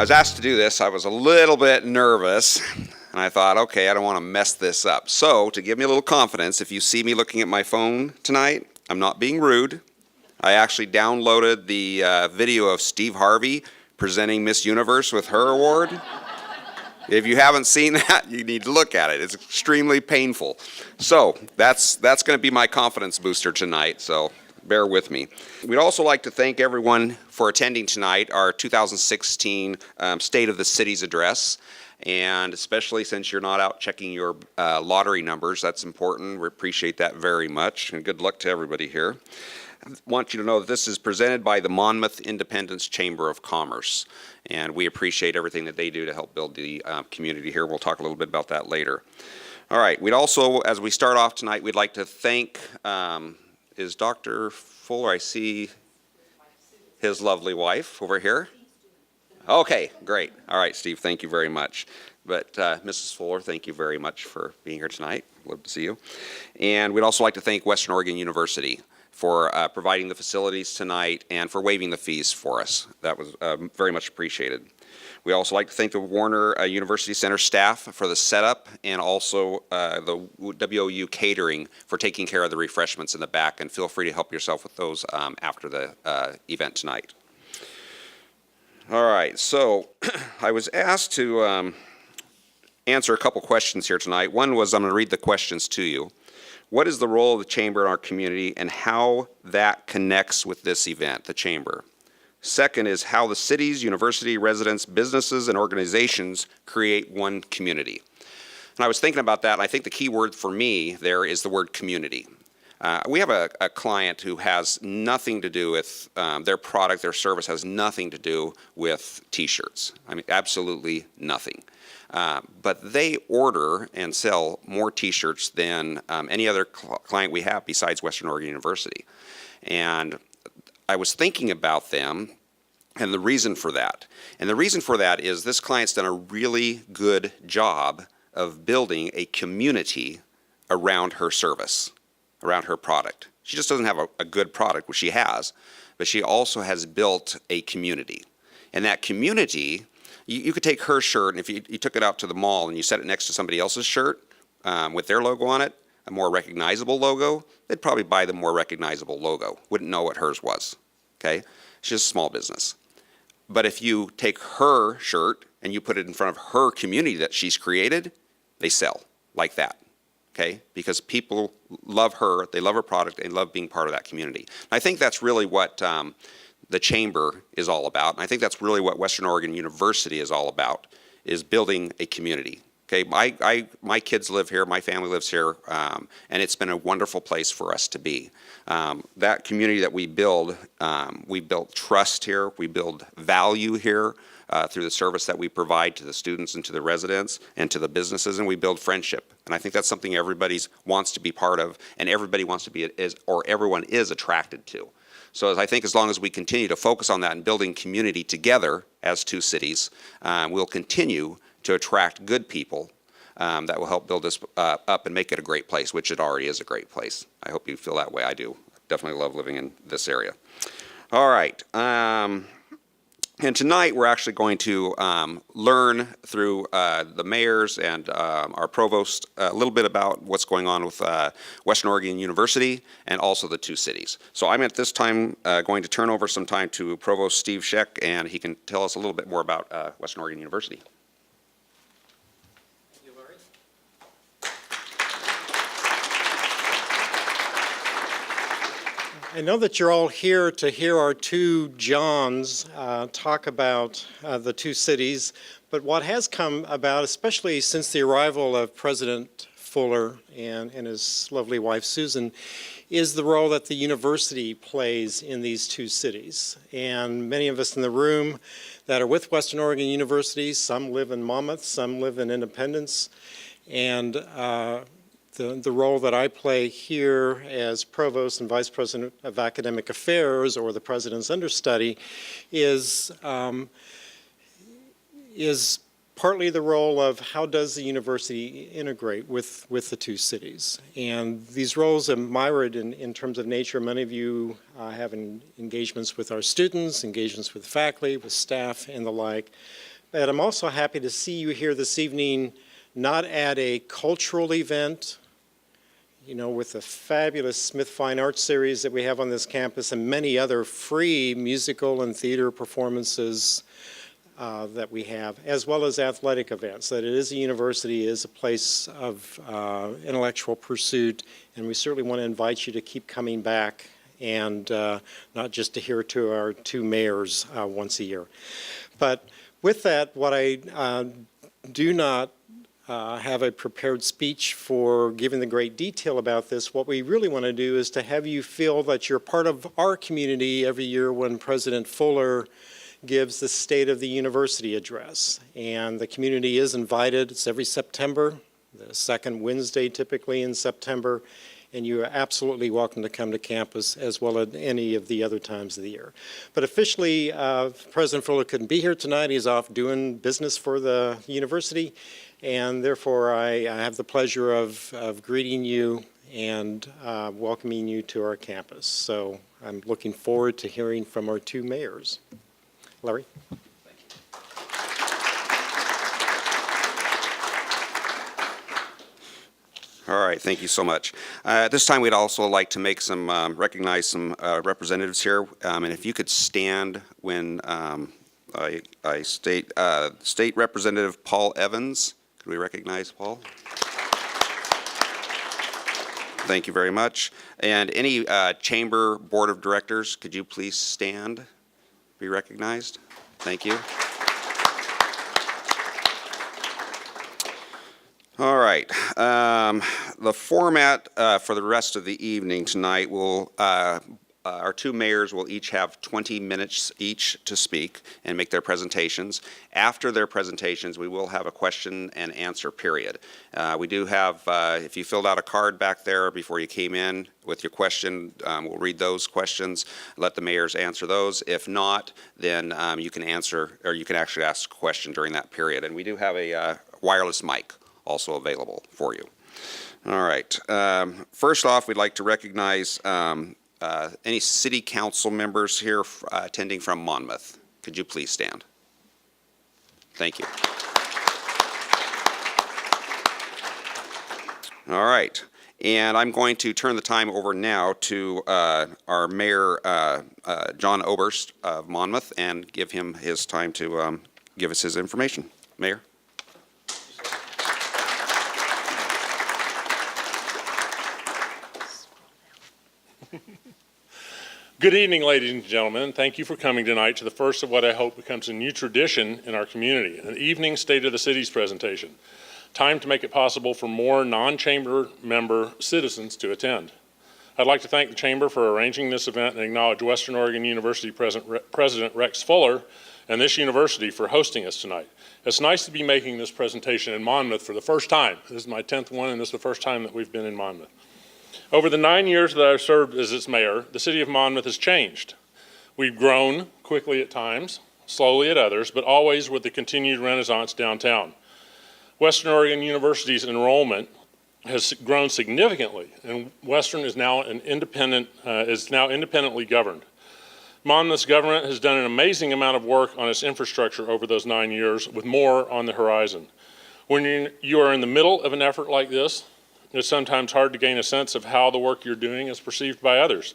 I was asked to do this, I was a little bit nervous, and I thought, okay, I don't want to mess this up. So, to give me a little confidence, if you see me looking at my phone tonight, I'm not being rude. I actually downloaded the video of Steve Harvey presenting Miss Universe with her award. If you haven't seen that, you need to look at it. It's extremely painful. So, that's going to be my confidence booster tonight, so bear with me. We'd also like to thank everyone for attending tonight, our 2016 State of the Cities address, and especially since you're not out checking your lottery numbers, that's important. We appreciate that very much, and good luck to everybody here. I want you to know that this is presented by the Monmouth Independence Chamber of Commerce, and we appreciate everything that they do to help build the community here. We'll talk a little bit about that later. All right, we'd also, as we start off tonight, we'd like to thank is Dr. Fuller, I see his lovely wife over here. Okay, great. All right, Steve, thank you very much. But Mrs. Fuller, thank you very much for being here tonight. Love to see you. And we'd also like to thank Western Oregon University for providing the facilities tonight and for waiving the fees for us. That was very much appreciated. We also like to thank the Warner University Center staff for the setup and also the WOU catering for taking care of the refreshments in the back, and feel free to help yourself with those after the event tonight. All right, so I was asked to answer a couple questions here tonight. One was, I'm going to read the questions to you. What is the role of the Chamber in our community and how that connects with this event, the Chamber? Second is how the cities, university, residents, businesses, and organizations create one community. And I was thinking about that, and I think the key word for me there is the word community. We have a client who has nothing to do with their product, their service has nothing to do with t-shirts. I mean, absolutely nothing. But they order and sell more t-shirts than any other client we have besides Western Oregon University. And I was thinking about them and the reason for that. And the reason for that is this client's done a really good job of building a community around her service, around her product. She just doesn't have a good product, which she has, but she also has built a community. And that community, you could take her shirt, and if you took it out to the mall and you set it next to somebody else's shirt with their logo on it, a more recognizable logo, they'd probably buy the more recognizable logo, wouldn't know what hers was, okay? She's a small business. But if you take her shirt and you put it in front of her community that she's created, they sell like that, okay? Because people love her, they love her product, they love being part of that community. And I think that's really what the Chamber is all about, and I think that's really what Western Oregon University is all about, is building a community. Okay, my kids live here, my family lives here, and it's been a wonderful place for us to be. That community that we build trust here, we build value here through the service that we provide to the students and to the residents and to the businesses, and we build friendship. And I think that's something everybody wants to be part of, and everybody wants to be, or everyone is attracted to. So I think as long as we continue to focus on that and building community together as two cities, we'll continue to attract good people that will help build this up and make it a great place, which it already is a great place. I hope you feel that way. I do. Definitely love living in this area. All right. And tonight we're actually going to learn through the mayors and our provost a little bit about what's going on with Western Oregon University and also the two cities. So I'm at this time going to turn over some time to Provost Steve Scheck, and he can tell us a little bit more about Western Oregon University. I know that you're all here to hear our two Johns talk about the two cities, but what has come about, especially since the arrival of President Fuller and his lovely wife Susan, is the role that the university plays in these two cities. And many of us in the room that are with Western Oregon University, some live in Monmouth, some live in Independence, and the role that I play here as Provost and Vice President of Academic Affairs, or the President's understudy, is partly the role of how does the university integrate with the two cities. And these roles are myriad in terms of nature. Many of you have engagements with our students, engagements with faculty, with staff, and the like. But I'm also happy to see you here this evening, not at a cultural event, with the fabulous Smith Fine Arts series that we have on this campus and many other free musical and theater performances that we have, as well as athletic events. That it is a university, it is a place of intellectual pursuit, and we certainly want to invite you to keep coming back and not just to hear to our two mayors once a year. But with that, what I do not have a prepared speech for giving the great detail about this. What we really want to do is to have you feel that you're part of our community every year when President Fuller gives the State of the University address. And the community is invited. It's every September, the second Wednesday typically in September. And you are absolutely welcome to come to campus as well as any of the other times of the year. But officially, President Fuller couldn't be here tonight. He's off doing business for the university. And therefore, I have the pleasure of greeting you and welcoming you to our campus. So I'm looking forward to hearing from our two mayors. Larry? All right, thank you so much. At this time, we'd also like to make some, recognize some representatives here. And if you could stand when I state, State Representative Paul Evans. Could we recognize Paul? Thank you very much. And any Chamber Board of Directors, could you please stand, be recognized? Thank you. All right. The format for the rest of the evening tonight will, our two mayors will each have 20 minutes each to speak and make their presentations. After their presentations, we will have a question and answer period. We do have, if you filled out a card back there before you came in with your question, we'll read those questions, let the mayors answer those. If not, then you can answer, or you can actually ask a question during that period. And we do have a wireless mic also available for you. All right. First off, we'd like to recognize any city council members here attending from Monmouth. Could you please stand? Thank you. All right. And I'm going to turn the time over now to our Mayor, John Oberst of Monmouth, and give him his time to give us his information. Mayor. Good evening, ladies and gentlemen. Thank you for coming tonight to the first of what I hope becomes a new tradition in our community, an evening State of the City's presentation. Time to make it possible for more non-chamber member citizens to attend. I'd like to thank the Chamber for arranging this event and acknowledge Western Oregon University President Rex Fuller and this university for hosting us tonight. It's nice to be making this presentation in Monmouth for the first time. This is my 10th one, and this is the first time that we've been in Monmouth. Over the 9 years that I've served as its mayor, the city of Monmouth has changed. We've grown quickly at times, slowly at others, but always with the continued renaissance downtown. Western Oregon University's enrollment has grown significantly, and Western is now independently governed. Monmouth's government has done an amazing amount of work on its infrastructure over those 9 years, with more on the horizon. When you are in the middle of an effort like this, it's sometimes hard to gain a sense of how the work you're doing is perceived by others.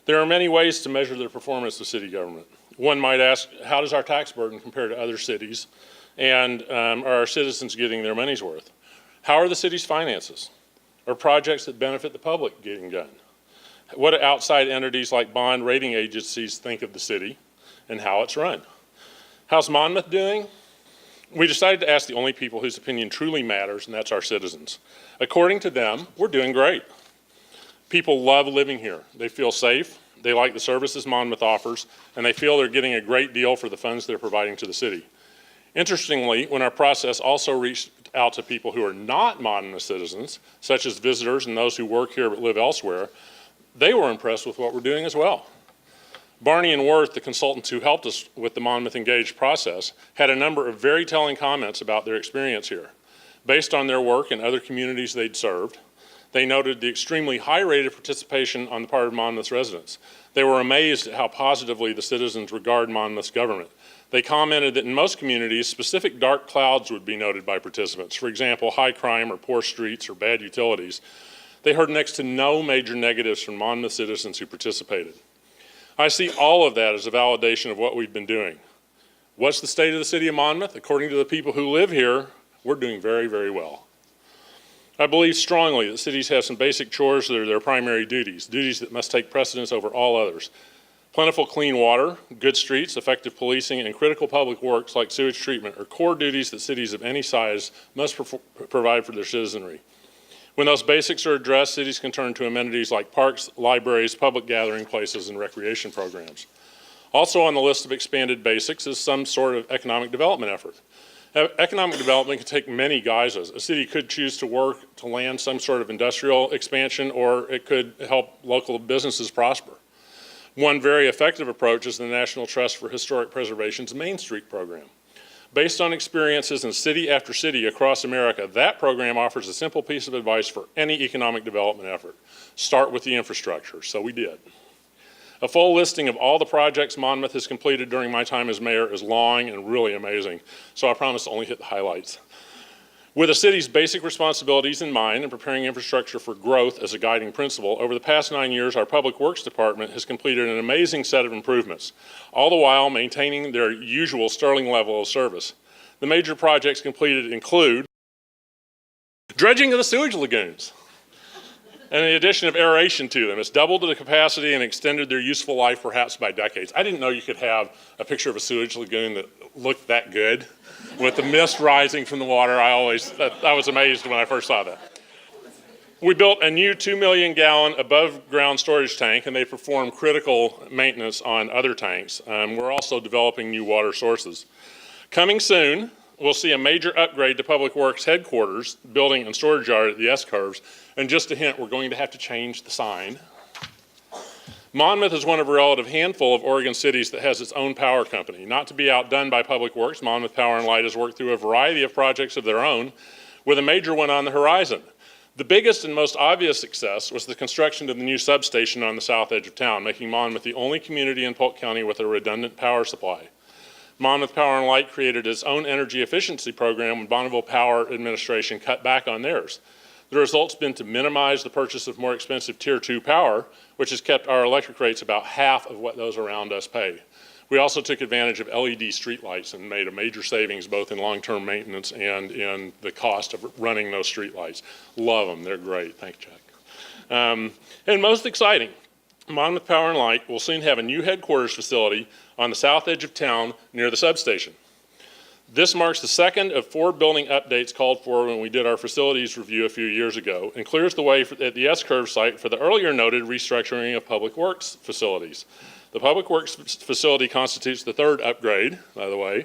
There are many ways to measure the performance of city government. One might ask, how does our tax burden compare to other cities? And are our citizens getting their money's worth? How are the city's finances? Are projects that benefit the public getting done? What do outside entities like bond rating agencies think of the city and how it's run? How's Monmouth doing? We decided to ask the only people whose opinion truly matters, and that's our citizens. According to them, we're doing great. People love living here. They feel safe, they like the services Monmouth offers, and they feel they're getting a great deal for the funds they're providing to the city. Interestingly, when our process also reached out to people who are not Monmouth citizens, such as visitors and those who work here but live elsewhere, they were impressed with what we're doing as well. Barney and Worth, the consultants who helped us with the Monmouth Engaged process, had a number of very telling comments about their experience here. Based on their work in other communities they'd served, They noted the extremely high rate of participation on the part of Monmouth's residents. They were amazed at how positively the citizens regard Monmouth's government. They commented that in most communities, specific dark clouds would be noted by participants. For example, high crime or poor streets or bad utilities. They heard next to no major negatives from Monmouth citizens who participated. I see all of that as a validation of what we've been doing. What's the state of the city of Monmouth? According to the people who live here, we're doing very, very well. I believe strongly that cities have some basic chores that are their primary duties, duties that must take precedence over all others. Plentiful clean water, good streets, effective policing, and critical public works like sewage treatment are core duties that cities of any size must provide for their citizenry. When those basics are addressed, cities can turn to amenities like parks, libraries, public gathering places, and recreation programs. Also on the list of expanded basics is some sort of economic development effort. Economic development can take many guises. A city could choose to work to land some sort of industrial expansion, or it could help local businesses prosper. One very effective approach is the National Trust for Historic Preservation's Main Street program. Based on experiences in city after city across America, that program offers a simple piece of advice for any economic development effort. Start with the infrastructure, so we did. A full listing of all the projects Monmouth has completed during my time as mayor is long and really amazing, so I promise to only hit the highlights. With the city's basic responsibilities in mind and preparing infrastructure for growth as a guiding principle, over the past 9 years, our Public Works Department has completed an amazing set of improvements, all the while maintaining their usual sterling level of service. The major projects completed include dredging of the sewage lagoons, and the addition of aeration to them. It's doubled the capacity and extended their useful life perhaps by decades. I didn't know you could have a picture of a sewage lagoon that looked that good with the mist rising from the water. I was amazed when I first saw that. We built a new 2 million gallon above ground storage tank, and they perform critical maintenance on other tanks. We're also developing new water sources. Coming soon, we'll see a major upgrade to Public Works headquarters, building and storage yard at the S-curves. And just a hint, we're going to have to change the sign. Monmouth is one of a relative handful of Oregon cities that has its own power company. Not to be outdone by Public Works, Monmouth Power and Light has worked through a variety of projects of their own, with a major one on the horizon. The biggest and most obvious success was the construction of the new substation on the south edge of town, making Monmouth the only community in Polk County with a redundant power supply. Monmouth Power and Light created its own energy efficiency program when Bonneville Power Administration cut back on theirs. The result's been to minimize the purchase of more expensive Tier 2 power, which has kept our electric rates about half of what those around us pay. We also took advantage of LED streetlights and made a major savings both in long-term maintenance and in the cost of running those streetlights. Love them, they're great. Thank you, Scheck. And most exciting, Monmouth Power and Light will soon have a new headquarters facility on the south edge of town near the substation. This marks the second of 4 building updates called for when we did our facilities review a few years ago, and clears the way at the S-curve site for the earlier noted restructuring of Public Works facilities. The Public Works facility constitutes the 3rd upgrade, by the way.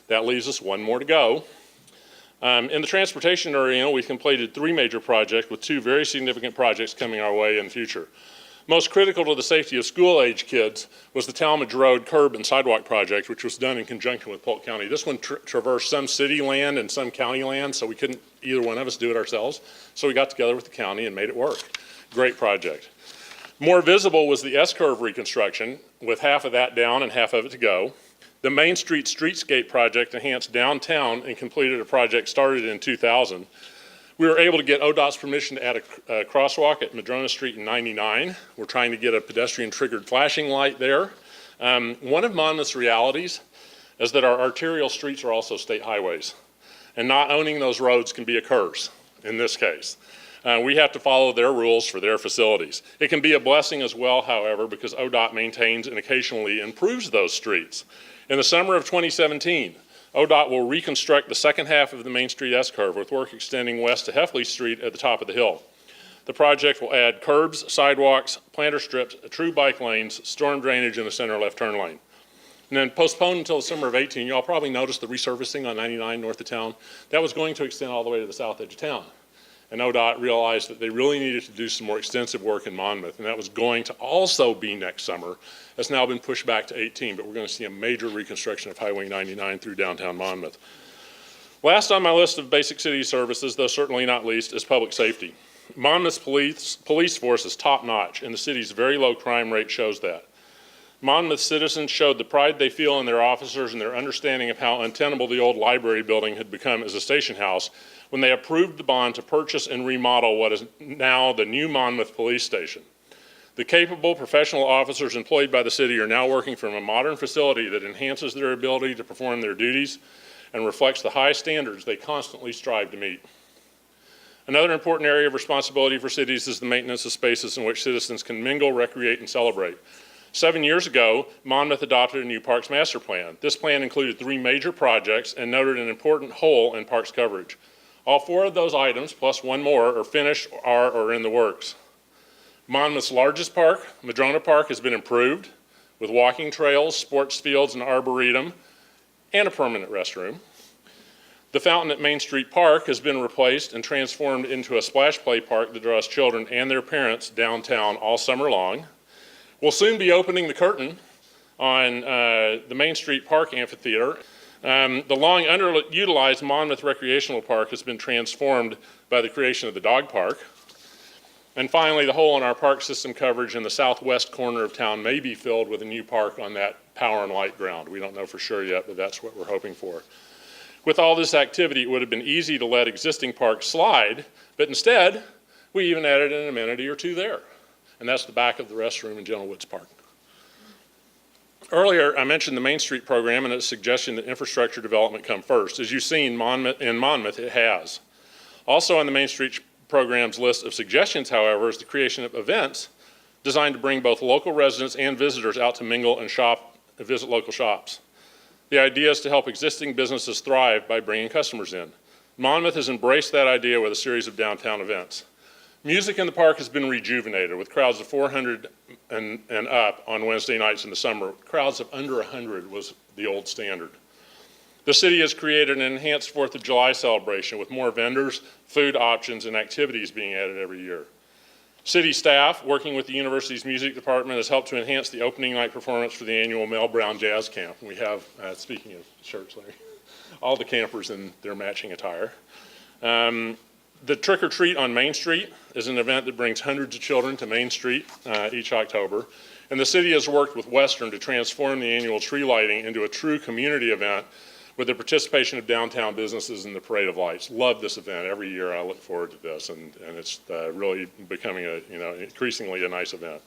That leaves us 1 more to go. In the transportation arena, we've completed 3 major projects with 2 very significant projects coming our way in the future. Most critical to the safety of school-age kids was the Talmadge Road curb and sidewalk project, which was done in conjunction with Polk County. This one traversed some city land and some county land, so we couldn't, either one of us, do it ourselves. So we got together with the county and made it work. Great project. More visible was the S-curve reconstruction, with half of that down and half of it to go. The Main Street Streetscape project enhanced downtown and completed a project started in 2000. We were able to get ODOT's permission to add a crosswalk at Madrona Street in 99. We're trying to get a pedestrian-triggered flashing light there. One of Monmouth's realities is that our arterial streets are also state highways, and not owning those roads can be a curse in this case. We have to follow their rules for their facilities. It can be a blessing as well, however, because ODOT maintains and occasionally improves those streets. In the summer of 2017, ODOT will reconstruct the second half of the Main Street S-curve with work extending west to Heffley Street at the top of the hill. The project will add curbs, sidewalks, planter strips, true bike lanes, storm drainage in the center left turn lane. And then postponed until the summer of 18, you all probably noticed the resurfacing on 99 north of town. That was going to extend all the way to the south edge of town. And ODOT realized that they really needed to do some more extensive work in Monmouth, and that was going to also be next summer. That's now been pushed back to 18, but we're going to see a major reconstruction of Highway 99 through downtown Monmouth. Last on my list of basic city services, though certainly not least, is public safety. Monmouth's police force is top-notch, and the city's very low crime rate shows that. Monmouth citizens showed the pride they feel in their officers and their understanding of how untenable the old library building had become as a station house when they approved the bond to purchase and remodel what is now the new Monmouth Police Station. The capable professional officers employed by the city are now working from a modern facility that enhances their ability to perform their duties and reflects the high standards they constantly strive to meet. Another important area of responsibility for cities is the maintenance of spaces in which citizens can mingle, recreate, and celebrate. 7 years ago, Monmouth adopted a new Parks Master Plan. This plan included 3 major projects and noted an important hole in parks coverage. All 4 of those items, plus 1 more, are finished or are in the works. Monmouth's largest park, Madrona Park, has been improved with walking trails, sports fields, and arboretum, and a permanent restroom. The fountain at Main Street Park has been replaced and transformed into a splash play park that draws children and their parents downtown all summer long. We'll soon be opening the curtain on the Main Street Park Amphitheater. The long underutilized Monmouth Recreational Park has been transformed by the creation of the dog park. And finally, the hole in our park system coverage in the southwest corner of town may be filled with a new park on that power and light ground. We don't know for sure yet, but that's what we're hoping for. With all this activity, it would have been easy to let existing parks slide, but instead, we even added an amenity or 2 there. And that's the back of the restroom in General Woods Park. Earlier, I mentioned the Main Street program and its suggestion that infrastructure development come first. As you've seen, in Monmouth, it has. Also on the Main Street program's list of suggestions, however, is the creation of events designed to bring both local residents and visitors out to mingle and shop and visit local shops. The idea is to help existing businesses thrive by bringing customers in. Monmouth has embraced that idea with a series of downtown events. Music in the park has been rejuvenated with crowds of 400 and up on Wednesday nights in the summer. Crowds of under 100 was the old standard. The city has created an enhanced 4th of July celebration with more vendors, food options, and activities being added every year. City staff, working with the university's music department, has helped to enhance the opening night performance for the annual Mel Brown Jazz Camp. We have, speaking of shirts, Larry, all the campers in their matching attire. The Trick or Treat on Main Street is an event that brings hundreds of children to Main Street each October. And the city has worked with Western to transform the annual tree lighting into a true community event with the participation of downtown businesses in the Parade of Lights. Love this event. Every year I look forward to this, and it's really becoming increasingly a nice event.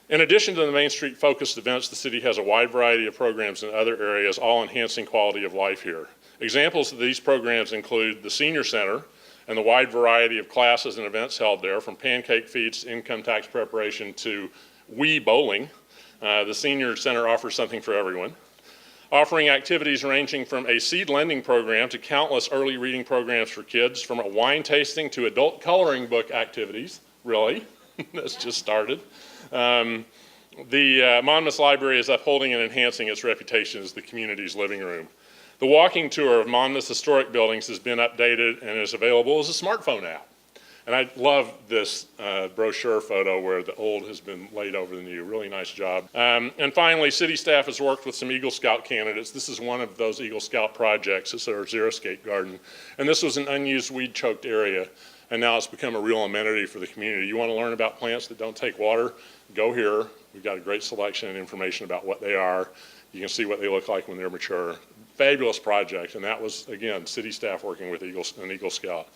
In addition to the Main Street focused events, the city has a wide variety of programs in other areas, all enhancing quality of life here. Examples of these programs include the Senior Center and the wide variety of classes and events held there, from pancake feeds, income tax preparation, to Wii bowling. The Senior Center offers something for everyone, offering activities ranging from a seed lending program to countless early reading programs for kids, from a wine tasting to adult coloring book activities. Really? That's just started. The Monmouth Library is upholding and enhancing its reputation as the community's living room. The walking tour of Monmouth's historic buildings has been updated and is available as a smartphone app. And I love this brochure photo where the old has been laid over the new. Really nice job. And finally, city staff has worked with some Eagle Scout candidates. This is one of those Eagle Scout projects. It's our xeriscape garden. And this was an unused weed-choked area, and now it's become a real amenity for the community. You want to learn about plants that don't take water? Go here. We've got a great selection and information about what they are. You can see what they look like when they're mature. Fabulous project, and that was, again, city staff working with an Eagle Scout.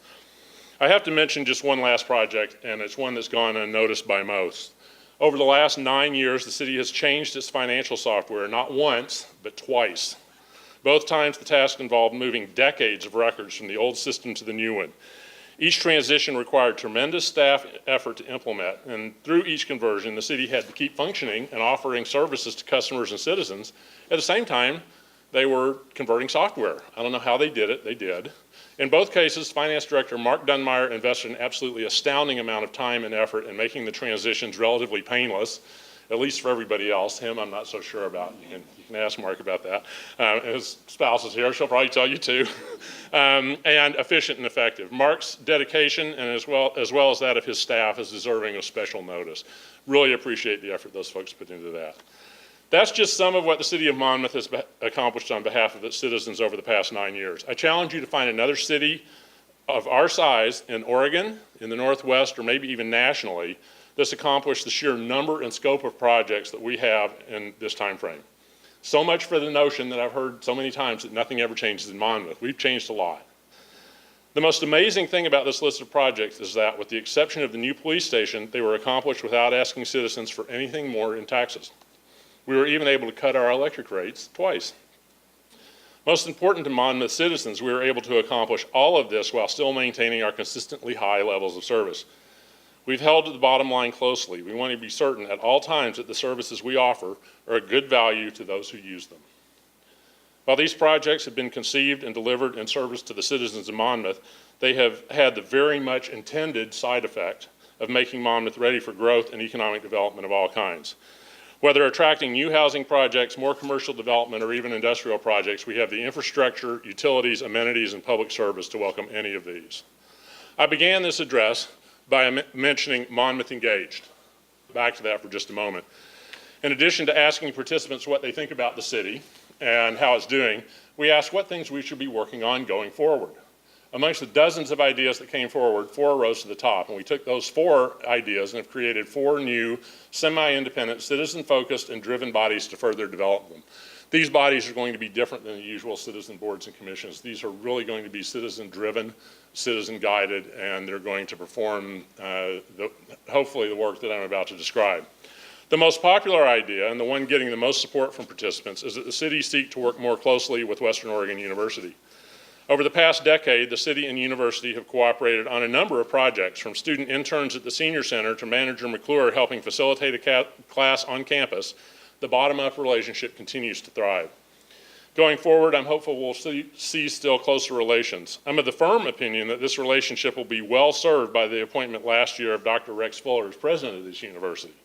I have to mention just one last project, and it's one that's gone unnoticed by most. Over the last 9 years, the city has changed its financial software, not once, but twice. Both times the task involved moving decades of records from the old system to the new one. Each transition required tremendous staff effort to implement, and through each conversion, the city had to keep functioning and offering services to customers and citizens. At the same time, they were converting software. I don't know how they did it, they did. In both cases, Finance Director Mark Dunmeyer invested an absolutely astounding amount of time and effort in making the transitions relatively painless, at least for everybody else. Him, I'm not so sure about. You can ask Mark about that. His spouse is here, she'll probably tell you too. And efficient and effective. Mark's dedication, and as well as that of his staff, is deserving of special notice. Really appreciate the effort those folks put into that. That's just some of what the city of Monmouth has accomplished on behalf of its citizens over the past 9 years. I challenge you to find another city of our size in Oregon, in the Northwest, or maybe even nationally, this accomplished the sheer number and scope of projects that we have in this time frame. So much for the notion that I've heard so many times that nothing ever changes in Monmouth. We've changed a lot. The most amazing thing about this list of projects is that, with the exception of the new police station, they were accomplished without asking citizens for anything more in taxes. We were even able to cut our electric rates twice. Most important to Monmouth citizens, we were able to accomplish all of this while still maintaining our consistently high levels of service. We've held to the bottom line closely. We want to be certain at all times that the services we offer are a good value to those who use them. While these projects have been conceived and delivered in service to the citizens of Monmouth, they have had the very much intended side effect of making Monmouth ready for growth and economic development of all kinds. Whether attracting new housing projects, more commercial development, or even industrial projects, we have the infrastructure, utilities, amenities, and public service to welcome any of these. I began this address by mentioning Monmouth Engaged. Back to that for just a moment. In addition to asking participants what they think about the city and how it's doing, we asked what things we should be working on going forward. Amongst the dozens of ideas that came forward, 4 rose to the top, and we took those 4 ideas and have created 4 new, semi-independent, citizen-focused, and driven bodies to further develop them. These bodies are going to be different than the usual citizen boards and commissions. These are really going to be citizen-driven, citizen-guided, and they're going to perform, hopefully, the work that I'm about to describe. The most popular idea, and the one getting the most support from participants, is that the city seek to work more closely with Western Oregon University. Over the past decade, the city and university have cooperated on a number of projects, from student interns at the Senior Center to Manager McClure helping facilitate a class on campus. The bottom-up relationship continues to thrive. Going forward, I'm hopeful we'll see still closer relations. I'm of the firm opinion that this relationship will be well served by the appointment last year of Dr. Rex Fuller as president of this university.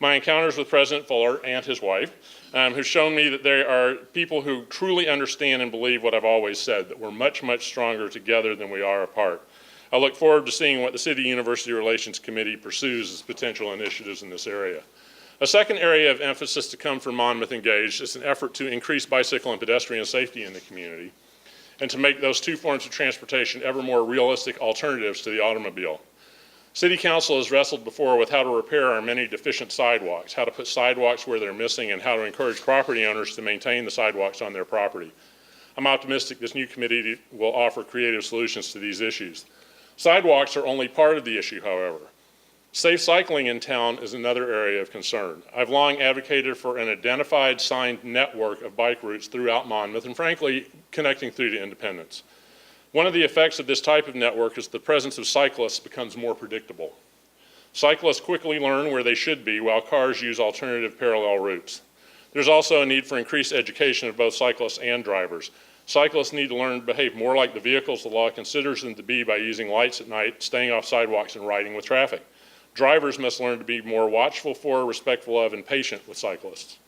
My encounters with President Fuller and his wife have shown me that they are people who truly understand and believe what I've always said, that we're much, much stronger together than we are apart. I look forward to seeing what the City-University Relations Committee pursues as potential initiatives in this area. A second area of emphasis to come from Monmouth Engaged is an effort to increase bicycle and pedestrian safety in the community and to make those 2 forms of transportation ever more realistic alternatives to the automobile. City Council has wrestled before with how to repair our many deficient sidewalks, how to put sidewalks where they're missing, and how to encourage property owners to maintain the sidewalks on their property. I'm optimistic this new committee will offer creative solutions to these issues. Sidewalks are only part of the issue, however. Safe cycling in town is another area of concern. I've long advocated for an identified signed network of bike routes throughout Monmouth and, frankly, connecting through to Independence. One of the effects of this type of network is the presence of cyclists becomes more predictable. Cyclists quickly learn where they should be while cars use alternative parallel routes. There's also a need for increased education of both cyclists and drivers. Cyclists need to learn to behave more like the vehicles the law considers them to be by using lights at night, staying off sidewalks, and riding with traffic. Drivers must learn to be more watchful for, respectful of, and patient with cyclists.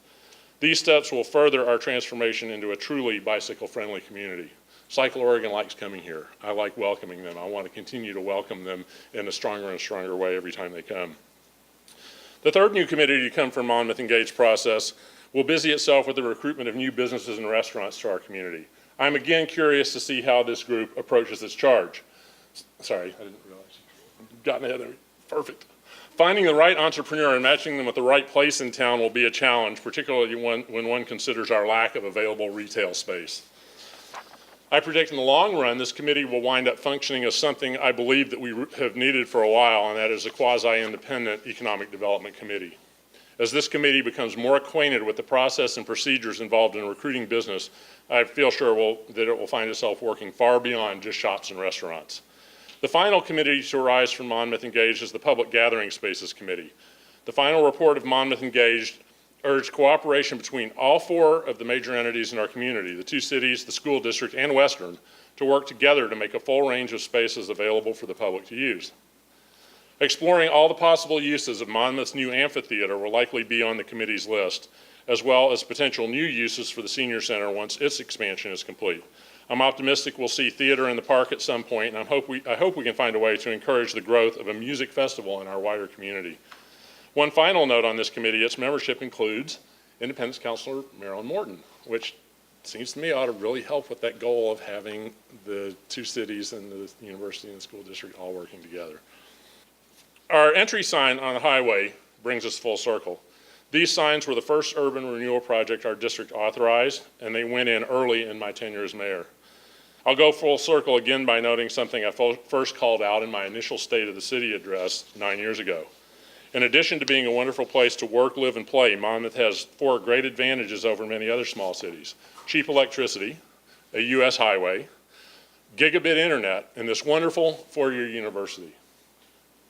These steps will further our transformation into a truly bicycle-friendly community. Cycle Oregon likes coming here. I like welcoming them. I want to continue to welcome them in a stronger and stronger way every time they come. The third new committee to come from Monmouth Engaged process will busy itself with the recruitment of new businesses and restaurants to our community. I'm again curious to see how this group approaches its charge. Sorry, I didn't realize you've gotten ahead of me. Perfect. Finding the right entrepreneur and matching them with the right place in town will be a challenge, particularly when one considers our lack of available retail space. I predict in the long run, this committee will wind up functioning as something I believe that we have needed for a while, and that is a quasi-independent economic development committee. As this committee becomes more acquainted with the process and procedures involved in recruiting business, I feel sure that it will find itself working far beyond just shops and restaurants. The final committee to arise from Monmouth Engaged is the Public Gathering Spaces Committee. The final report of Monmouth Engaged urged cooperation between all 4 of the major entities in our community, the 2 cities, the school district, and Western, to work together to make a full range of spaces available for the public to use. Exploring all the possible uses of Monmouth's new amphitheater will likely be on the committee's list, as well as potential new uses for the Senior Center once its expansion is complete. I'm optimistic we'll see theater in the park at some point, and I hope we can find a way to encourage the growth of a music festival in our wider community. One final note on this committee, its membership includes Independence Councilor Marilyn Morton, which seems to me ought to really help with that goal of having the two cities and the university and the school district all working together. Our entry sign on the highway brings us full circle. These signs were the first urban renewal project our district authorized, and they went in early in my tenure as mayor. I'll go full circle again by noting something I first called out in my initial State of the City address 9 years ago. In addition to being a wonderful place to work, live, and play, Monmouth has 4 great advantages over many other small cities: cheap electricity, a U.S. highway, gigabit internet, and this wonderful 4-year university.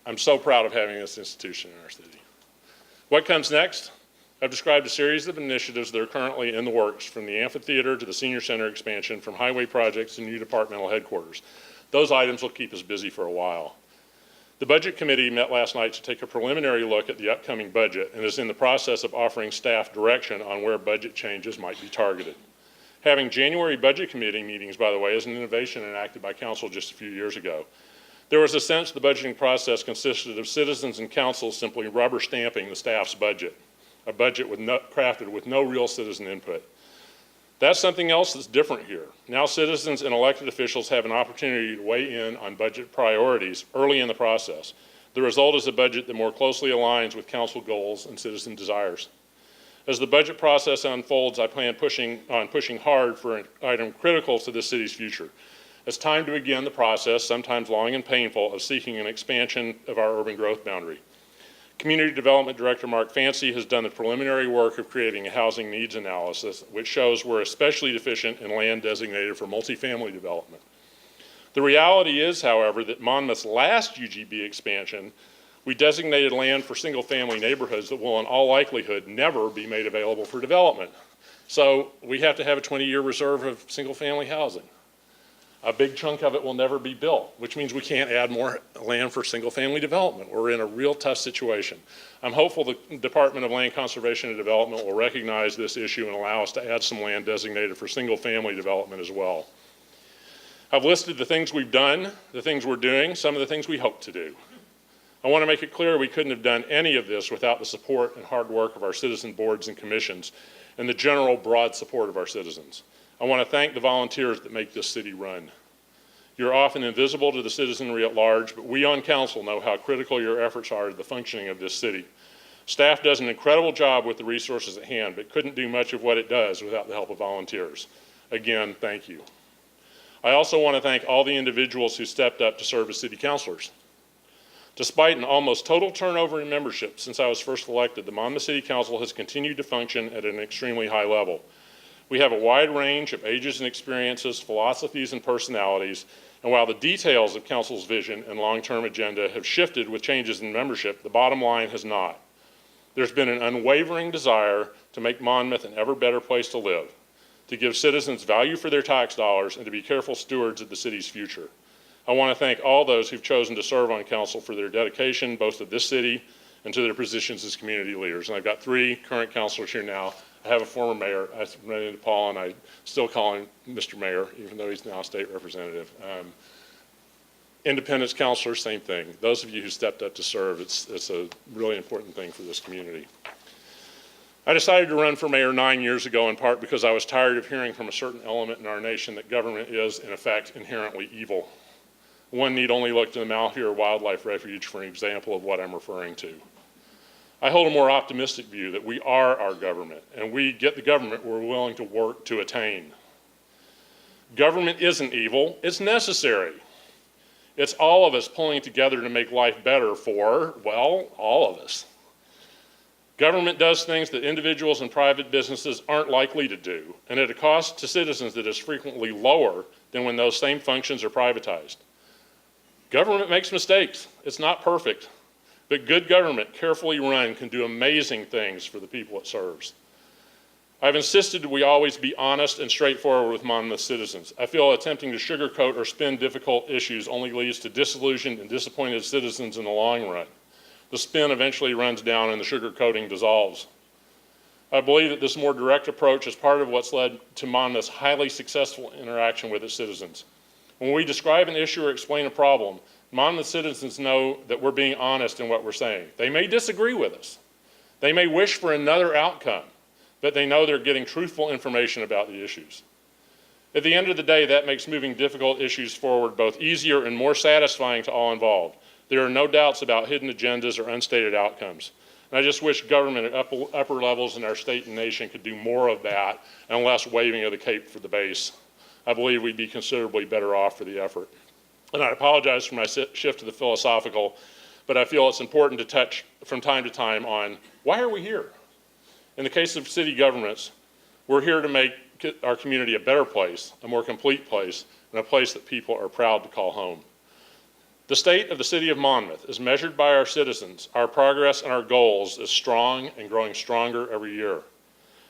I'm so proud of having this institution in our city. What comes next? I've described a series of initiatives that are currently in the works, from the amphitheater to the senior center expansion, from highway projects to new departmental headquarters. Those items will keep us busy for a while. The Budget Committee met last night to take a preliminary look at the upcoming budget and is in the process of offering staff direction on where budget changes might be targeted. Having January Budget Committee meetings, by the way, is an innovation enacted by Council just a few years ago. There was a sense the budgeting process consisted of citizens and council simply rubber stamping the staff's budget, a budget crafted with no real citizen input. That's something else that's different here. Now citizens and elected officials have an opportunity to weigh in on budget priorities early in the process. The result is a budget that more closely aligns with council goals and citizen desires. As the budget process unfolds, I plan on pushing hard for an item critical to the city's future. It's time to begin the process, sometimes long and painful, of seeking an expansion of our urban growth boundary. Community Development Director Mark Fancy has done the preliminary work of creating a housing needs analysis, which shows we're especially deficient in land designated for multifamily development. The reality is, however, that Monmouth's last UGB expansion, we designated land for single-family neighborhoods that will in all likelihood never be made available for development. So we have to have a 20-year reserve of single-family housing. A big chunk of it will never be built, which means we can't add more land for single-family development. We're in a real tough situation. I'm hopeful the Department of Land Conservation and Development will recognize this issue and allow us to add some land designated for single-family development as well. I've listed the things we've done, the things we're doing, some of the things we hope to do. I want to make it clear we couldn't have done any of this without the support and hard work of our citizen boards and commissions and the general broad support of our citizens. I want to thank the volunteers that make this city run. You're often invisible to the citizenry at large, but we on council know how critical your efforts are to the functioning of this city. Staff does an incredible job with the resources at hand, but couldn't do much of what it does without the help of volunteers. Again, thank you. I also want to thank all the individuals who stepped up to serve as city councilors. Despite an almost total turnover in membership since I was first elected, the Monmouth City Council has continued to function at an extremely high level. We have a wide range of ages and experiences, philosophies and personalities, and while the details of Council's vision and long-term agenda have shifted with changes in membership, the bottom line has not. There's been an unwavering desire to make Monmouth an ever better place to live, to give citizens value for their tax dollars, and to be careful stewards of the city's future. I want to thank all those who've chosen to serve on council for their dedication, both to this city and to their positions as community leaders. And I've got 3 current councilors here now. I have a former mayor. I ran into Paul, and I still call him Mr. Mayor, even though he's now a state representative. Independence councilors, same thing. Those of you who stepped up to serve, it's a really important thing for this community. I decided to run for mayor 9 years ago in part because I was tired of hearing from a certain element in our nation that government is, in effect, inherently evil. One need only look to the Malheur Wildlife Refuge for an example of what I'm referring to. I hold a more optimistic view that we are our government, and we get the government we're willing to work to attain. Government isn't evil, it's necessary. It's all of us pulling together to make life better for, well, all of us. Government does things that individuals and private businesses aren't likely to do, and at a cost to citizens that is frequently lower than when those same functions are privatized. Government makes mistakes. It's not perfect. But good government, carefully run, can do amazing things for the people it serves. I've insisted that we always be honest and straightforward with Monmouth citizens. I feel attempting to sugarcoat or spin difficult issues only leads to disillusioned and disappointed citizens in the long run. The spin eventually runs down and the sugarcoating dissolves. I believe that this more direct approach is part of what's led to Monmouth's highly successful interaction with its citizens. When we describe an issue or explain a problem, Monmouth citizens know that we're being honest in what we're saying. They may disagree with us. They may wish for another outcome, that they know they're getting truthful information about the issues. At the end of the day, that makes moving difficult issues forward both easier and more satisfying to all involved. There are no doubts about hidden agendas or unstated outcomes. And I just wish government at upper levels in our state and nation could do more of that and less waving of the cape for the base. I believe we'd be considerably better off for the effort. And I apologize for my shift to the philosophical, but I feel it's important to touch from time to time on why are we here? In the case of city governments, we're here to make our community a better place, a more complete place, and a place that people are proud to call home. The state of the city of Monmouth is measured by our citizens. Our progress and our goals is strong and growing stronger every year.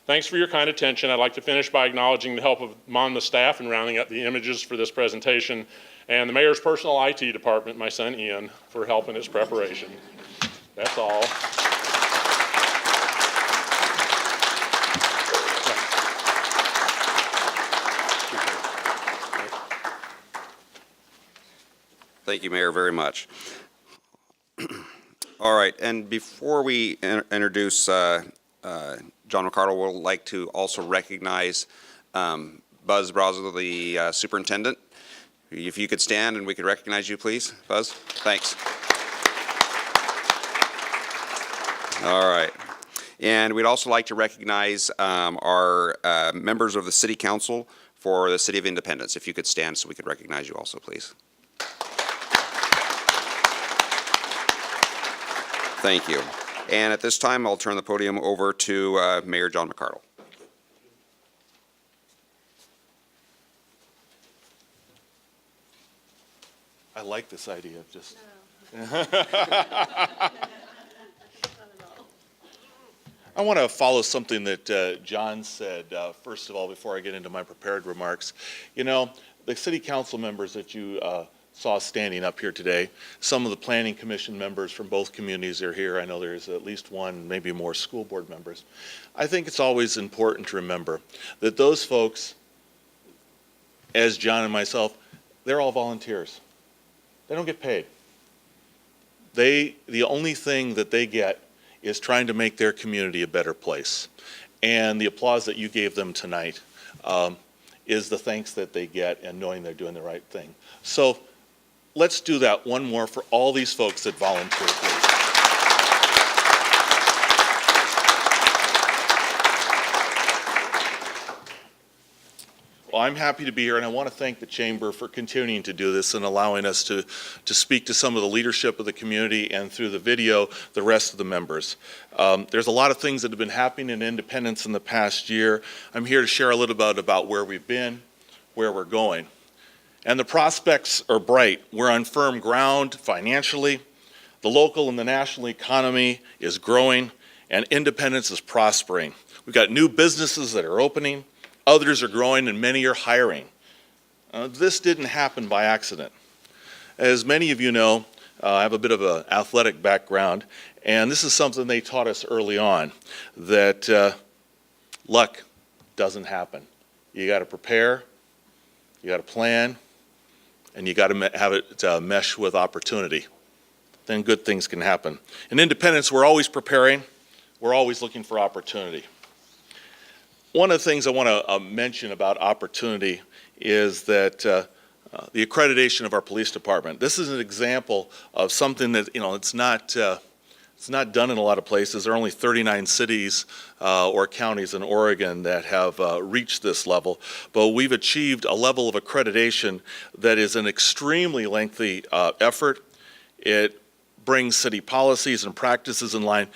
Thanks for your kind attention. I'd like to finish by acknowledging the help of Monmouth staff in rounding up the images for this presentation, and the mayor's personal IT department, my son Ian, for help in its preparation. That's all. Thank you, Mayor, very much. All right, and before we introduce John McArdle, we'd like to also recognize Buzz Brazel, the superintendent. If you could stand and we could recognize you, please. Buzz, thanks. All right. And we'd also like to recognize our members of the City Council for the City of Independence. If you could stand so we could recognize you also, please. Thank you. And at this time, I'll turn the podium over to Mayor John McArdle. I like this idea of just. I want to follow something that John said, first of all, before I get into my prepared remarks. You know, the city council members that you saw standing up here today, some of the planning commission members from both communities are here. I know there's at least one, maybe more school board members. I think it's always important to remember that those folks, as John and myself, they're all volunteers. They don't get paid. The only thing that they get is trying to make their community a better place. And the applause that you gave them tonight is the thanks that they get and knowing they're doing the right thing. So let's do that one more for all these folks that volunteer, please. Well, I'm happy to be here, and I want to thank the Chamber for continuing to do this and allowing us to speak to some of the leadership of the community and through the video, the rest of the members. There's a lot of things that have been happening in Independence in the past year. I'm here to share a little bit about where we've been, where we're going. And the prospects are bright. We're on firm ground financially. The local and the national economy is growing, and Independence is prospering. We've got new businesses that are opening. Others are growing and many are hiring. This didn't happen by accident. As many of you know, I have a bit of an athletic background, and this is something they taught us early on, that luck doesn't happen. You got to prepare, you got to plan, and you got to have it mesh with opportunity. Then good things can happen. In Independence, we're always preparing, we're always looking for opportunity. One of the things I want to mention about opportunity is that the accreditation of our police department. This is an example of something that, you know, it's not done in a lot of places. There are only 39 cities or counties in Oregon that have reached this level, but we've achieved a level of accreditation that is an extremely lengthy effort. It brings city policies and practices in line.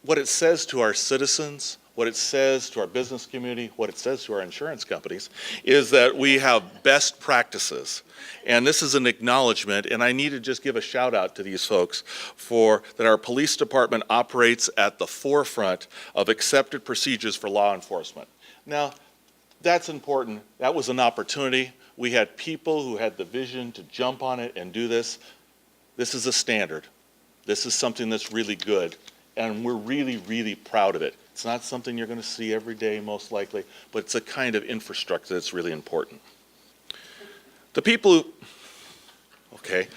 What it says to our citizens, what it says to our business community, what it says to our insurance companies, is that we have best practices. And this is an acknowledgement, and I need to just give a shout out to these folks for that our police department operates at the forefront of accepted procedures for law enforcement. Now, that's important. That was an opportunity. We had people who had the vision to jump on it and do this. This is a standard. This is something that's really good, and we're really, really proud of it. It's not something you're going to see every day, most likely, but it's a kind of infrastructure that's really important. The people who, okay.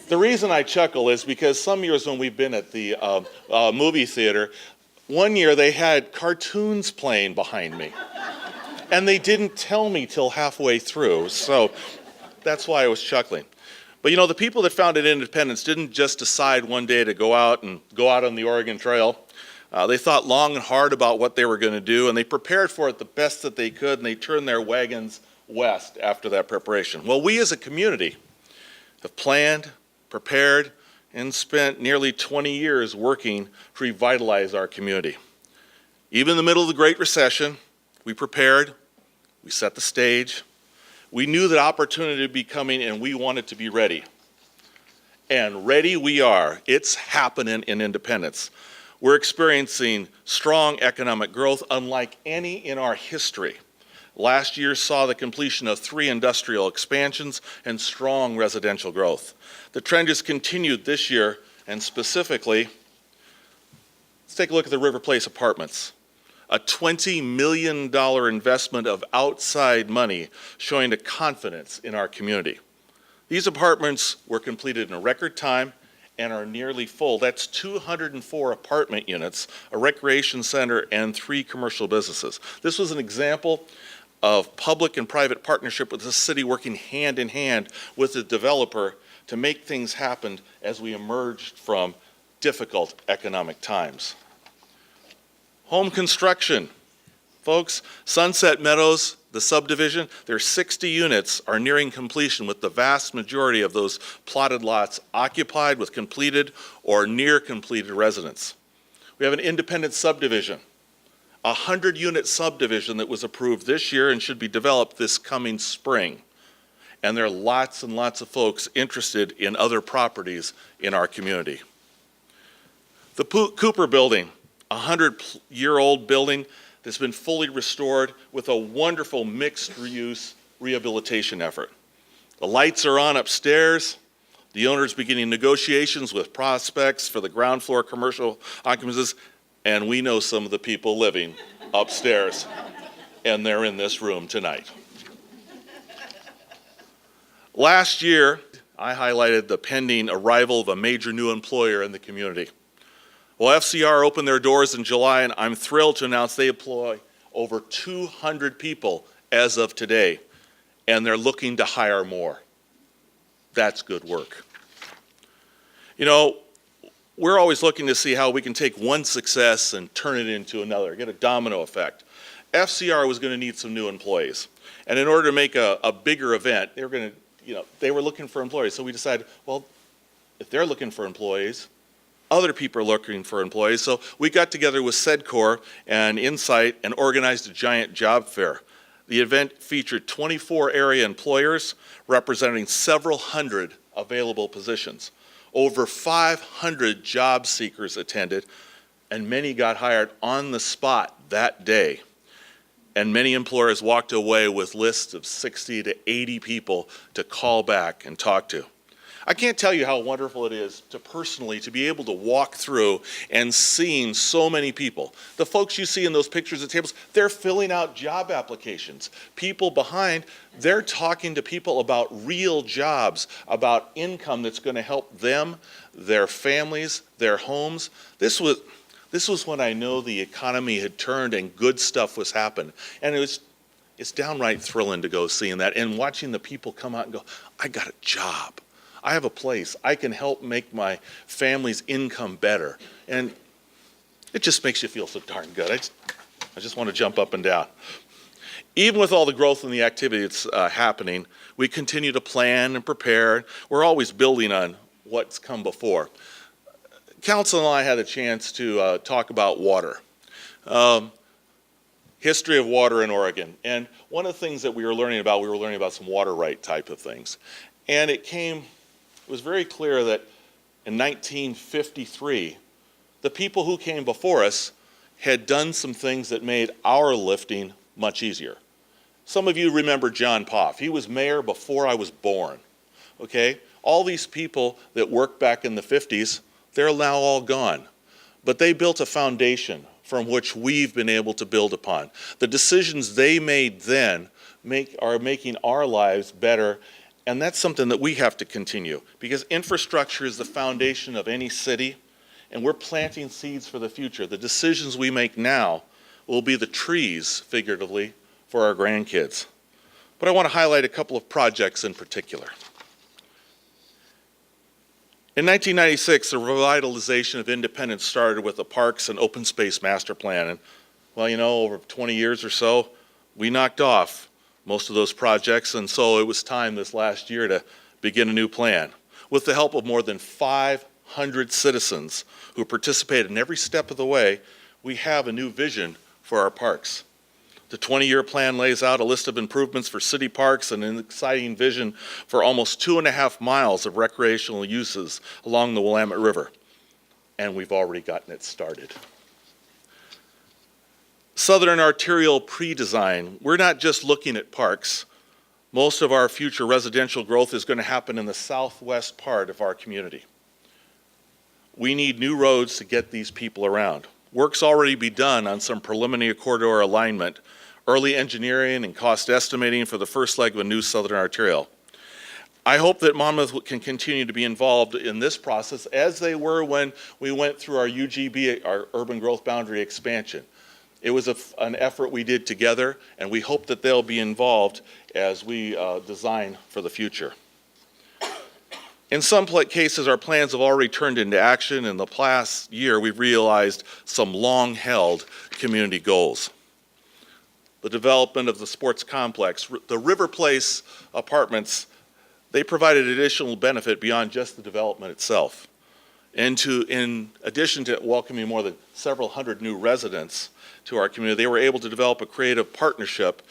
The reason I chuckle is because some years when we've been at the movie theater, One year they had cartoons playing behind me. And they didn't tell me till halfway through, so that's why I was chuckling. But you know, the people that founded Independence didn't just decide one day to go out on the Oregon Trail. They thought long and hard about what they were going to do, and they prepared for it the best that they could, and they turned their wagons west after that preparation. Well, we as a community have planned, prepared, and spent nearly 20 years working to revitalize our community. Even in the middle of the Great Recession, we prepared, we set the stage, we knew that opportunity would be coming, and we wanted to be ready. And ready we are. It's happening in Independence. We're experiencing strong economic growth unlike any in our history. Last year saw the completion of 3 industrial expansions and strong residential growth. The trend has continued this year, and specifically, let's take a look at the River Place Apartments. A $20 million investment of outside money showing a confidence in our community. These apartments were completed in a record time and are nearly full. That's 204 apartment units, a recreation center, and 3 commercial businesses. This was an example of public and private partnership with the city working hand in hand with the developer to make things happen as we emerged from difficult economic times. Home construction. Folks, Sunset Meadows, the subdivision, their 60 units are nearing completion with the vast majority of those plotted lots occupied with completed or near completed residents. We have an independent subdivision, a 100-unit subdivision that was approved this year and should be developed this coming spring. And there are lots and lots of folks interested in other properties in our community. The Cooper Building, a 100-year-old building that's been fully restored with a wonderful mixed-use rehabilitation effort. The lights are on upstairs. The owner's beginning negotiations with prospects for the ground floor commercial occupancies, and we know some of the people living upstairs, and they're in this room tonight. Last year, I highlighted the pending arrival of a major new employer in the community. Well, FCR opened their doors in July, and I'm thrilled to announce they employ over 200 people as of today, and they're looking to hire more. That's good work. You know, we're always looking to see how we can take one success and turn it into another, get a domino effect. FCR was going to need some new employees, and in order to make a bigger event, they were looking for employees. So we decided, well, if they're looking for employees, other people are looking for employees. So we got together with SEDCOR and Insight and organized a giant job fair. The event featured 24 area employers representing several hundred available positions. Over 500 job seekers attended, and many got hired on the spot that day. And many employers walked away with lists of 60 to 80 people to call back and talk to. I can't tell you how wonderful it is to personally to be able to walk through and seeing so many people. The folks you see in those pictures at tables, they're filling out job applications. People behind, they're talking to people about real jobs, about income that's going to help them, their families, their homes. This was when I know the economy had turned and good stuff was happening. And it's downright thrilling to go seeing that and watching the people come out and go, I got a job. I have a place. I can help make my family's income better. And it just makes you feel so darn good. I just want to jump up and down. Even with all the growth and the activity that's happening, we continue to plan and prepare. We're always building on what's come before. Council and I had a chance to talk about water. History of water in Oregon. And one of the things that we were learning about some water right type of things. And it was very clear that in 1953, the people who came before us had done some things that made our lifting much easier. Some of you remember John Poff. He was mayor before I was born, okay? All these people that worked back in the 50s, they're now all gone. But they built a foundation from which we've been able to build upon. The decisions they made then are making our lives better. And that's something that we have to continue, because infrastructure is the foundation of any city, and we're planting seeds for the future. The decisions we make now will be the trees, figuratively, for our grandkids. But I want to highlight a couple of projects in particular. In 1996, the revitalization of Independence started with the Parks and Open Space Master Plan. And, well, you know, over 20 years or so, we knocked off most of those projects, and so it was time this last year to begin a new plan. With the help of more than 500 citizens who participated in every step of the way, we have a new vision for our parks. The 20-year plan lays out a list of improvements for city parks and an exciting vision for almost 2.5 miles of recreational uses along the Willamette River. And we've already gotten it started. Southern Arterial pre-design. We're not just looking at parks. Most of our future residential growth is going to happen in the southwest part of our community. We need new roads to get these people around. Work's already be done on some preliminary corridor alignment, early engineering and cost estimating for the first leg of a new Southern Arterial. I hope that Monmouth can continue to be involved in this process as they were when we went through our UGB, our urban growth boundary expansion. It was an effort we did together, and we hope that they'll be involved as we design for the future. In some cases, our plans have already turned into action. In the past year, we've realized some long-held community goals. The development of the sports complex, the River Place apartments, they provided additional benefit beyond just the development itself. And in addition to welcoming more than several hundred new residents to our community, they were able to develop a creative partnership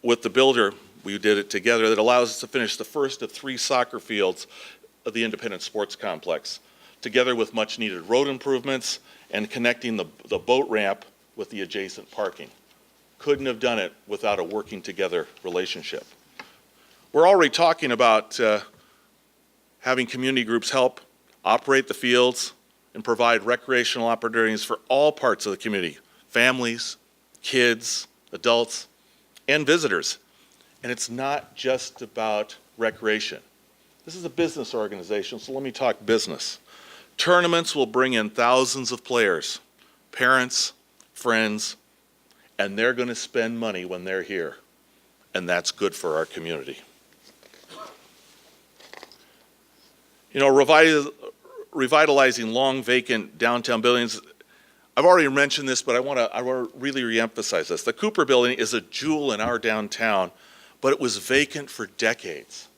with the builder. We did it together that allows us to finish the first of 3 soccer fields of the Independent Sports Complex, together with much needed road improvements and connecting the boat ramp with the adjacent parking. Couldn't have done it without a working together relationship. We're already talking about having community groups help operate the fields and provide recreational opportunities for all parts of the community, families, kids, adults, and visitors. And it's not just about recreation. This is a business organization, so let me talk business. Tournaments will bring in thousands of players, parents, friends, and they're going to spend money when they're here. And that's good for our community. You know, revitalizing long vacant downtown buildings, I've already mentioned this, but I want to really reemphasize this. The Cooper Building is a jewel in our downtown, but it was vacant for decades.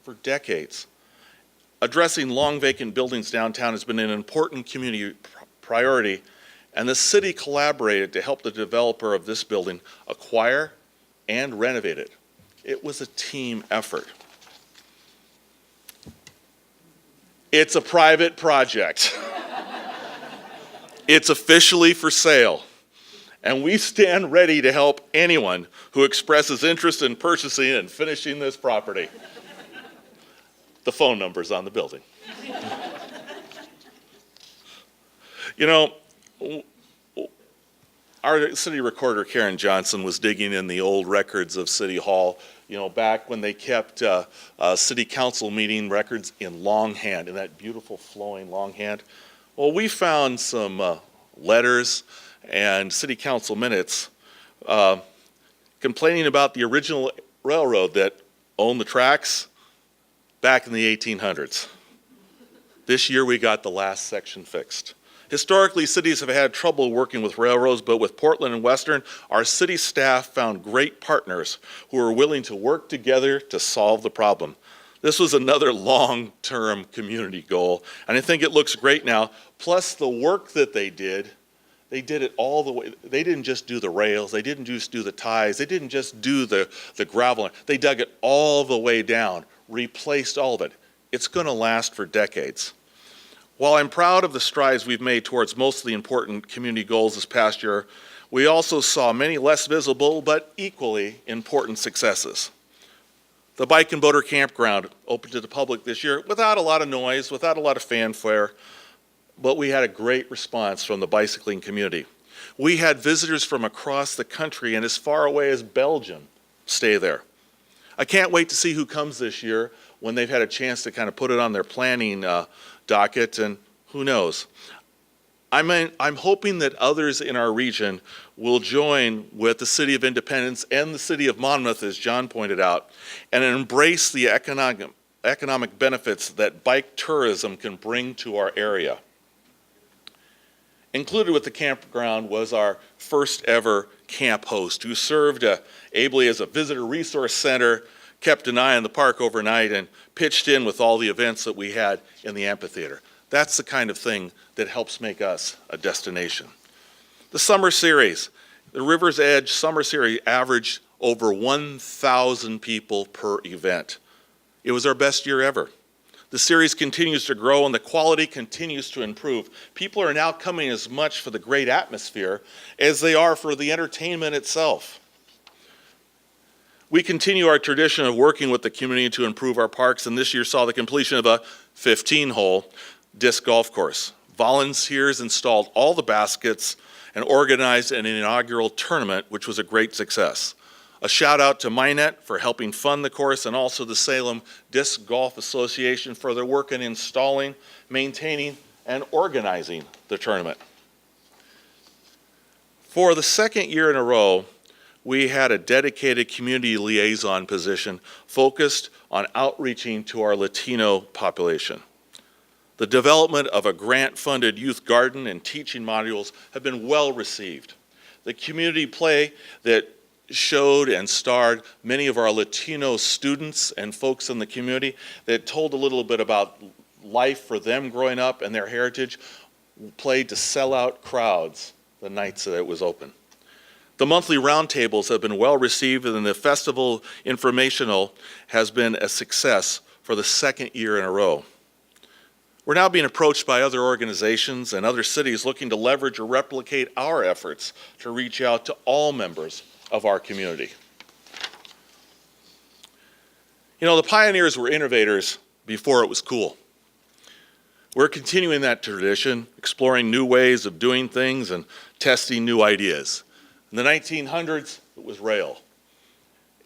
For decades. Addressing long vacant buildings downtown has been an important community priority, and the city collaborated to help the developer of this building acquire and renovate it. It was a team effort. It's a private project. It's officially for sale. And we stand ready to help anyone who expresses interest in purchasing and finishing this property. The phone number's on the building. You know, our city recorder, Karen Johnson, was digging in the old records of City Hall, you know, back when they kept city council meeting records in longhand, in that beautiful flowing longhand. Well, we found some letters and city council minutes complaining about the original railroad that owned the tracks back in the 1800s. This year we got the last section fixed. Historically, cities have had trouble working with railroads, but with Portland and Western, our city staff found great partners who were willing to work together to solve the problem. This was another long-term community goal, and I think it looks great now. Plus, the work that they did it all the way. They didn't just do the rails, they didn't just do the ties, they didn't just do the gravel. They dug it all the way down, replaced all of it. It's going to last for decades. While I'm proud of the strides we've made towards most of the important community goals this past year, we also saw many less visible but equally important successes. The Bike and Boater Campground opened to the public this year without a lot of noise, without a lot of fanfare, but we had a great response from the bicycling community. We had visitors from across the country and as far away as Belgium stay there. I can't wait to see who comes this year when they've had a chance to kind of put it on their planning docket, and Who knows? I'm hoping that others in our region will join with the City of Independence and the City of Monmouth, as John pointed out, and embrace the economic benefits that bike tourism can bring to our area. Included with the campground was our first ever camp host, who served ably as a visitor resource center, kept an eye on the park overnight, and pitched in with all the events that we had in the amphitheater. That's the kind of thing that helps make us a destination. The summer series, the River's Edge Summer Series averaged over 1,000 people per event. It was our best year ever. The series continues to grow and the quality continues to improve. People are now coming as much for the great atmosphere as they are for the entertainment itself. We continue our tradition of working with the community to improve our parks, and this year saw the completion of a 15-hole disc golf course. Volunteers installed all the baskets and organized an inaugural tournament, which was a great success. A shout out to Minnet for helping fund the course, and also the Salem Disc Golf Association for their work in installing, maintaining, and organizing the tournament. For the second year in a row, we had a dedicated community liaison position focused on outreaching to our Latino population. The development of a grant-funded youth garden and teaching modules have been well received. The community play that showed and starred many of our Latino students and folks in the community that told a little bit about life for them growing up and their heritage, played to sell out crowds the nights that it was open. The monthly roundtables have been well received, and the festival informational has been a success for the second year in a row. We're now being approached by other organizations and other cities looking to leverage or replicate our efforts to reach out to all members of our community. You know, the pioneers were innovators before it was cool. We're continuing that tradition, exploring new ways of doing things and testing new ideas. In the 1900s, it was rail.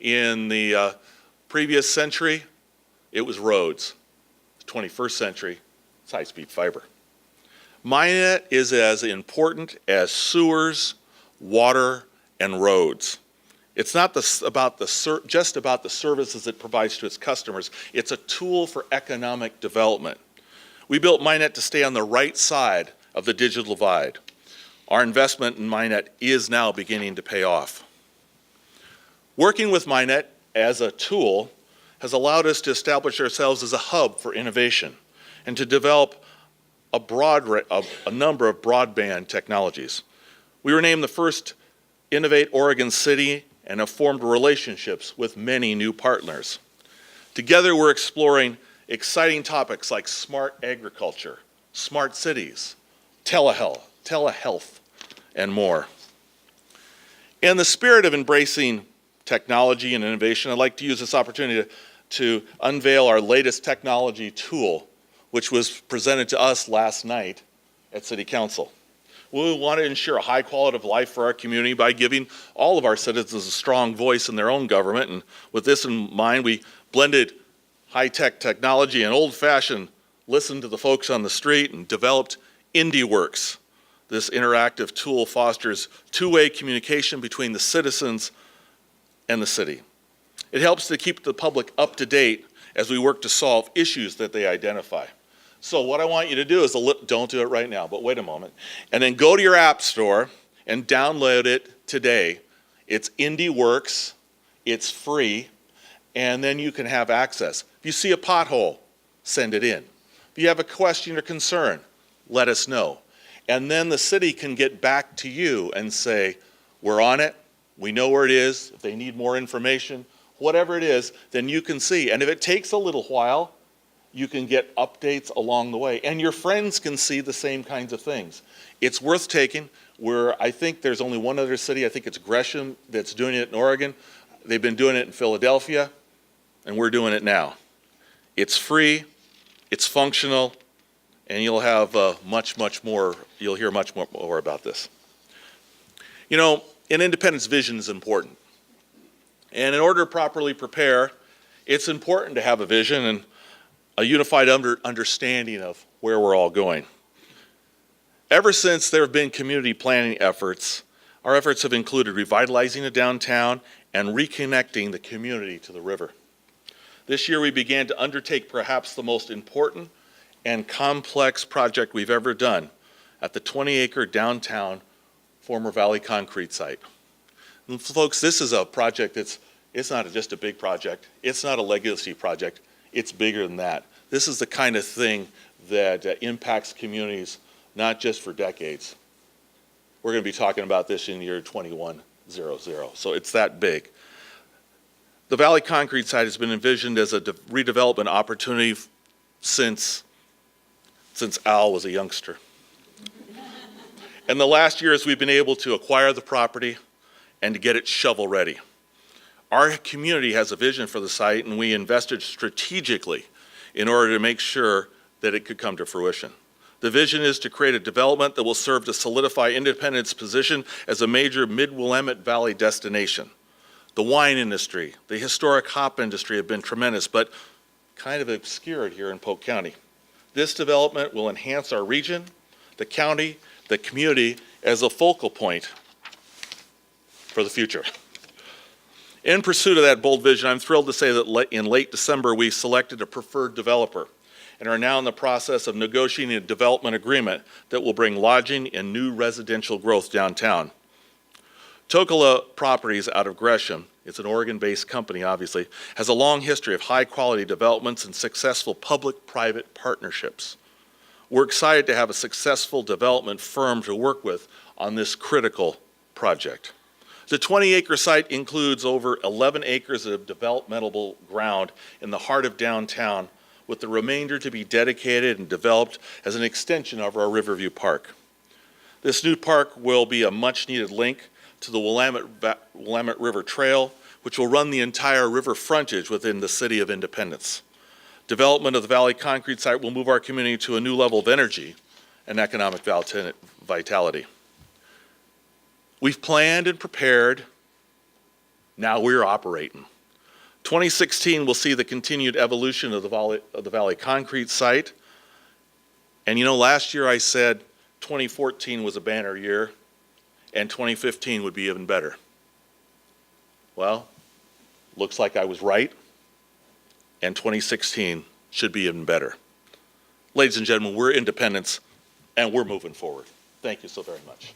In the previous century, it was roads. The 21st century, it's high-speed fiber. Minnet is as important as sewers, water, and roads. It's not just about the services it provides to its customers. It's a tool for economic development. We built Minnet to stay on the right side of the digital divide. Our investment in Minnet is now beginning to pay off. Working with Minnet as a tool has allowed us to establish ourselves as a hub for innovation and to develop a number of broadband technologies. We were named the first Innovate Oregon City and have formed relationships with many new partners. Together, we're exploring exciting topics like smart agriculture, smart cities, telehealth, and more. In the spirit of embracing technology and innovation, I'd like to use this opportunity to unveil our latest technology tool, which was presented to us last night at City Council. We want to ensure a high quality of life for our community by giving all of our citizens a strong voice in their own government. And with this in mind, we blended high-tech technology and old-fashioned listen to the folks on the street and developed IndieWorks. This interactive tool fosters two-way communication between the citizens and the city. It helps to keep the public up to date as we work to solve issues that they identify. So what I want you to do is, don't do it right now, but wait a moment, and then go to your app store and download it today. It's IndieWorks, it's free, and then you can have access. If you see a pothole, send it in. If you have a question or concern, let us know. And then the city can get back to you and say, we're on it, we know where it is, if they need more information, whatever it is, then you can see. And if it takes a little while, you can get updates along the way. And your friends can see the same kinds of things. It's worth taking. I think there's only one other city, I think it's Gresham, that's doing it in Oregon. They've been doing it in Philadelphia, and we're doing it now. It's free, it's functional, and you'll have much more, you'll hear much more about this. You know, an independence vision is important. And in order to properly prepare, it's important to have a vision and a unified understanding of where we're all going. Ever since there have been community planning efforts, our efforts have included revitalizing the downtown and reconnecting the community to the river. This year we began to undertake perhaps the most important and complex project we've ever done at the 20-acre downtown former Valley Concrete site. And folks, this is a project it's not just a big project. It's not a legacy project. It's bigger than that. This is the kind of thing that impacts communities not just for decades. We're going to be talking about this in the year 2100, so it's that big. The Valley Concrete site has been envisioned as a redevelopment opportunity since Al was a youngster. In the last years, we've been able to acquire the property and to get it shovel-ready. Our community has a vision for the site, and we invested strategically in order to make sure that it could come to fruition. The vision is to create a development that will serve to solidify Independent's position as a major mid-Willamette Valley destination. The wine industry, the historic hop industry have been tremendous, but kind of obscured here in Polk County. This development will enhance our region, the county, the community as a focal point for the future. In pursuit of that bold vision, I'm thrilled to say that in late December, we selected a preferred developer and are now in the process of negotiating a development agreement that will bring lodging and new residential growth downtown. Tocola Properties out of Gresham, it's an Oregon-based company obviously, has a long history of high-quality developments and successful public-private partnerships. We're excited to have a successful development firm to work with on this critical project. The 20-acre site includes over 11 acres of developmentable ground in the heart of downtown, with the remainder to be dedicated and developed as an extension of our Riverview Park. This new park will be a much-needed link to the Willamette River Trail, which will run the entire river frontage within the city of Independence. Development of the Valley Concrete site will move our community to a new level of energy and economic vitality. We've planned and prepared, now we're operating. 2016 will see the continued evolution of the Valley Concrete site. And you know, last year I said 2014 was a banner year and 2015 would be even better. Well, looks like I was right, and 2016 should be even better. Ladies and gentlemen, we're Independents and we're moving forward. Thank you so very much.